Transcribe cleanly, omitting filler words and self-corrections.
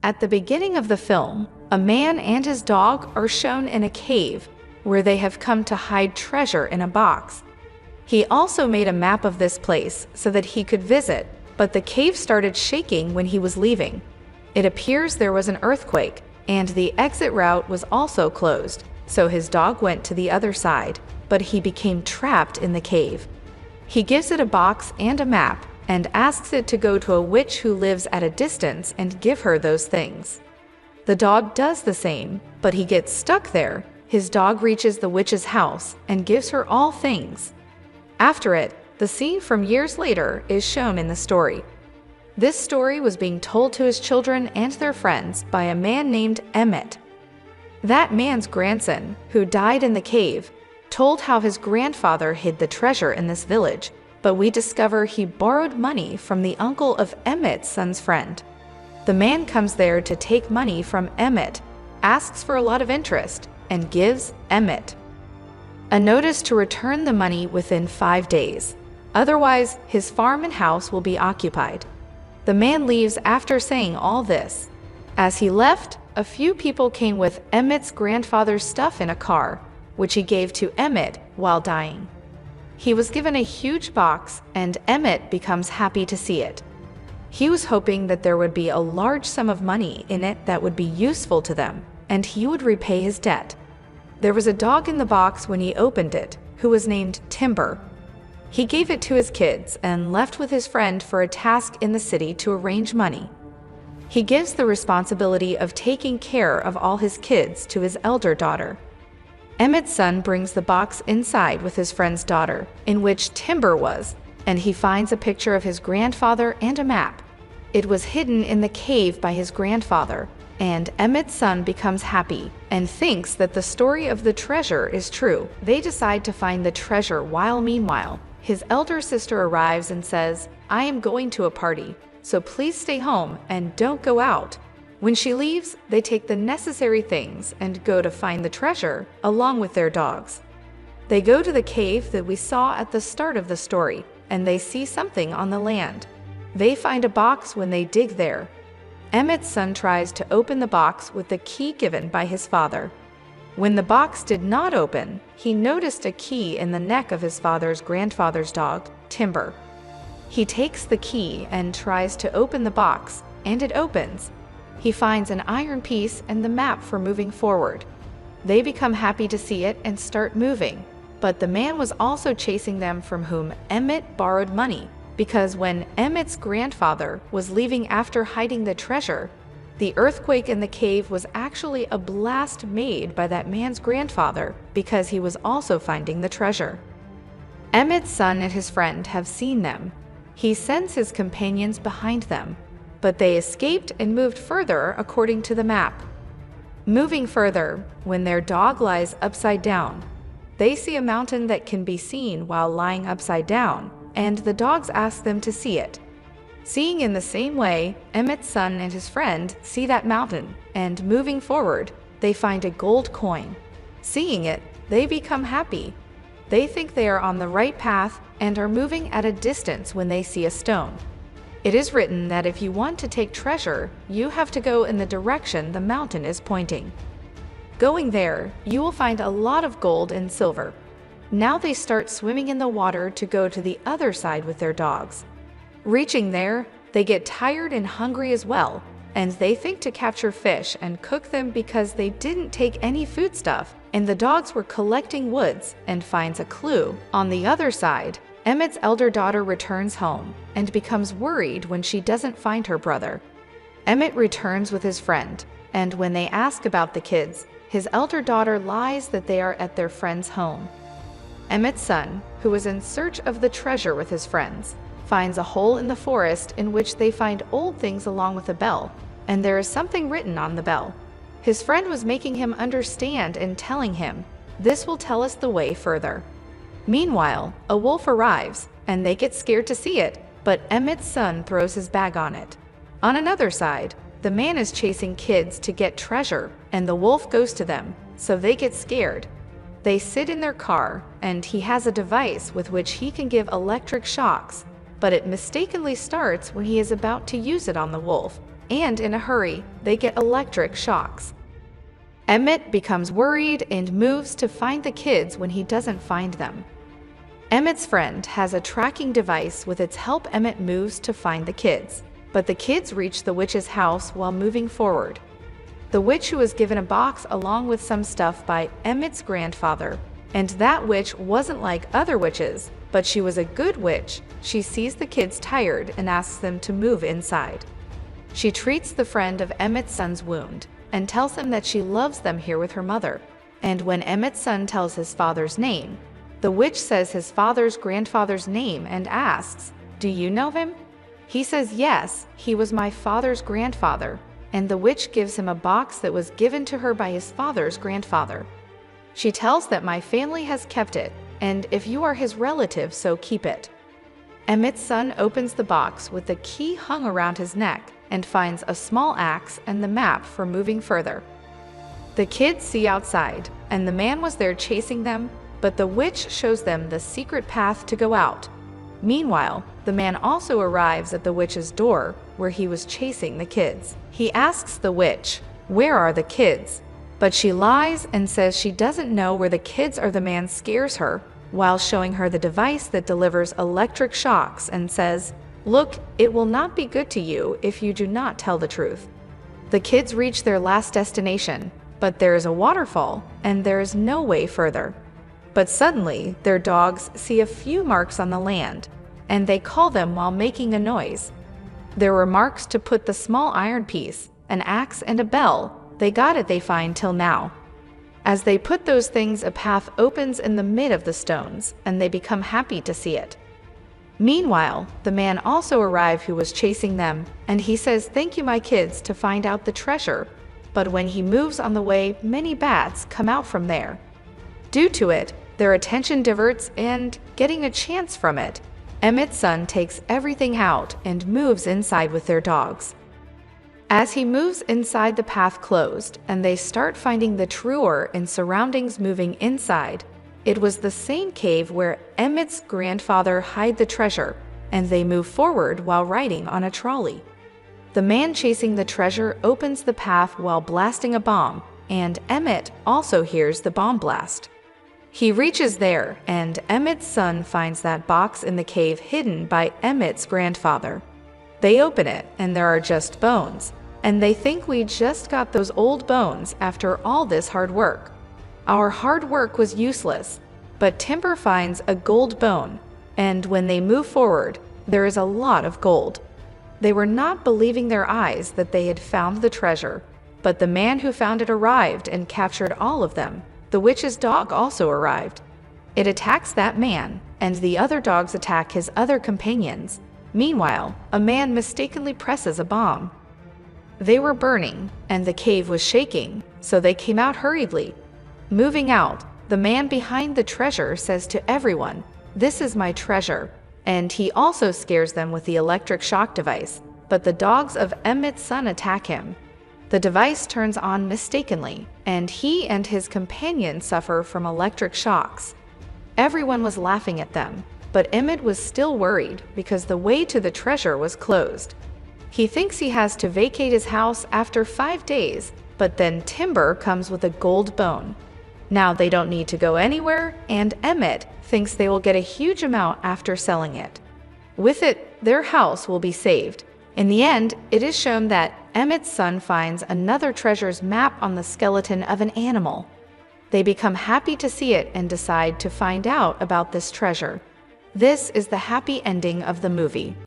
At the beginning of the film, a man and his dog are shown in a cave where they have come to hide treasure in a box. He also made a map of this place so that he could visit, but the cave started shaking when he was leaving. It appears there was an earthquake, and the exit route was also closed, so his dog went to the other side, but he became trapped in the cave. He gives it a box and a map, and asks it to go to a witch who lives at a distance and give her those things. The dog does the same, but he gets stuck there. His dog reaches the witch's house and gives her all things. After it, the scene from years later is shown in the story. This story was being told to his children and their friends by a man named Emmett. That man's grandson, who died in the cave, told how his grandfather hid the treasure in this village, but we discover he borrowed money from the uncle of Emmett's son's friend. The man comes there to take money from Emmett, asks for a lot of interest, and gives Emmett a notice to return the money within 5 days. Otherwise, his farm and house will be occupied. The man leaves after saying all this. As he left, a few people came with Emmett's grandfather's stuff in a car, which he gave to Emmett while dying. He was given a huge box, and Emmett becomes happy to see it. He was hoping that there would be a large sum of money in it that would be useful to them, and he would repay his debt. There was a dog in the box when he opened it, who was named Timber. He gave it to his kids and left with his friend for a task in the city to arrange money. He gives the responsibility of taking care of all his kids to his elder daughter. Emmett's son brings the box inside with his friend's daughter, in which Timber was, and he finds a picture of his grandfather and a map. It was hidden in the cave by his grandfather, and Emmett's son becomes happy and thinks that the story of the treasure is true. They decide to find the treasure while meanwhile, his elder sister arrives and says, "I am going to a party, so please stay home and don't go out." When she leaves, they take the necessary things and go to find the treasure along with their dogs. They go to the cave that we saw at the start of the story, and they see something on the land. They find a box when they dig there. Emmett's son tries to open the box with the key given by his father. When the box did not open, he noticed a key in the neck of his grandfather's dog, Timber. He takes the key and tries to open the box, and it opens. He finds an iron piece and the map for moving forward. They become happy to see it and start moving, but the man was also chasing them from whom Emmett borrowed money, because when Emmett's grandfather was leaving after hiding the treasure, the earthquake in the cave was actually a blast made by that man's grandfather because he was also finding the treasure. Emmett's son and his friend have seen them. He sends his companions behind them, but they escaped and moved further according to the map. Moving further, when their dog lies upside down, they see a mountain that can be seen while lying upside down, and the dogs ask them to see it. Seeing in the same way, Emmett's son and his friend see that mountain, and moving forward, they find a gold coin. Seeing it, they become happy. They think they are on the right path and are moving at a distance when they see a stone. It is written that if you want to take treasure, you have to go in the direction the mountain is pointing. Going there, you will find a lot of gold and silver. Now they start swimming in the water to go to the other side with their dogs. Reaching there, they get tired and hungry as well, and they think to capture fish and cook them because they didn't take any foodstuff, and the dogs were collecting woods and finds a clue. On the other side, Emmett's elder daughter returns home and becomes worried when she doesn't find her brother. Emmett returns with his friend, and when they ask about the kids, his elder daughter lies that they are at their friend's home. Emmett's son, who was in search of the treasure with his friends, finds a hole in the forest in which they find old things along with a bell, and there is something written on the bell. His friend was making him understand and telling him, "This will tell us the way further." Meanwhile, a wolf arrives, and they get scared to see it, but Emmett's son throws his bag on it. On another side, the man is chasing kids to get treasure, and the wolf goes to them, so they get scared. They sit in their car, and he has a device with which he can give electric shocks, but it mistakenly starts when he is about to use it on the wolf. and in a hurry, they get electric shocks. Emmett becomes worried and moves to find the kids when he doesn't find them. Emmett's friend has a tracking device. With its help, Emmett moves to find the kids, but the kids reach the witch's house while moving forward. The witch, who was given a box along with some stuff by Emmett's grandfather, and that witch wasn't like other witches, but she was a good witch. She sees the kids tired and asks them to move inside. She treats the friend of Emmett's son's wound and tells him that she loves them here with her mother. And when Emmett's son tells his father's name, the witch says his father's grandfather's name and asks, "Do you know him?" He says, "Yes, he was my father's grandfather," and the witch gives him a box that was given to her by his father's grandfather. She tells that my family has kept it, and if you are his relative, so keep it. Emmett's son opens the box with the key hung around his neck and finds a small axe and the map for moving further. The kids see outside, and the man was there chasing them, but the witch shows them the secret path to go out. Meanwhile, the man also arrives at the witch's door where he was chasing the kids. He asks the witch, "Where are the kids?" But she lies and says she doesn't know where the kids are. The man scares her while showing her the device that delivers electric shocks and says, "Look, it will not be good to you if you do not tell the truth." The kids reach their last destination, but there is a waterfall and there is no way further. But suddenly, their dogs see a few marks on the land, and they call them while making a noise. There were marks to put the small iron piece, an axe, and a bell. They got it, they find till now. As they put those things, a path opens in the mid of the stones, and they become happy to see it. Meanwhile, the man also arrived who was chasing them, and he says, "Thank you, my kids," to find out the treasure. But when he moves on the way, many bats come out from there. Due to it, their attention diverts, and getting a chance from it, Emmett's son takes everything out and moves inside with their dogs. As he moves inside, the path closed, and they start finding the truer in surroundings. Moving inside, it was the same cave where Emmett's grandfather hid the treasure, and they move forward while riding on a trolley. The man chasing the treasure opens the path while blasting a bomb, and Emmett also hears the bomb blast. He reaches there, and Emmett's son finds that box in the cave hidden by Emmett's grandfather. They open it, and there are just bones, and they think, "We just got those old bones after all this hard work. Our hard work was useless." But Timber finds a gold bone, and when they move forward, there is a lot of gold. They were not believing their eyes that they had found the treasure, but the man who found it arrived and captured all of them. The witch's dog also arrived. It attacks that man, and the other dogs attack his other companions. Meanwhile, a man mistakenly presses a bomb. They were burning, and the cave was shaking, so they came out hurriedly. Moving out, the man behind the treasure says to everyone, "This is my treasure," and he also scares them with the electric shock device, but the dogs of Emmett's son attack him. The device turns on mistakenly, and he and his companion suffer from electric shocks. Everyone was laughing at them, but Emmett was still worried because the way to the treasure was closed. He thinks he has to vacate his house after 5 days, but then Timber comes with a gold bone. Now they don't need to go anywhere, and Emmett thinks they will get a huge amount after selling it. With it, their house will be saved. In the end, it is shown that Emmett's son finds another treasure's map on the skeleton of an animal. They become happy to see it and decide to find out about this treasure. This is the happy ending of the movie.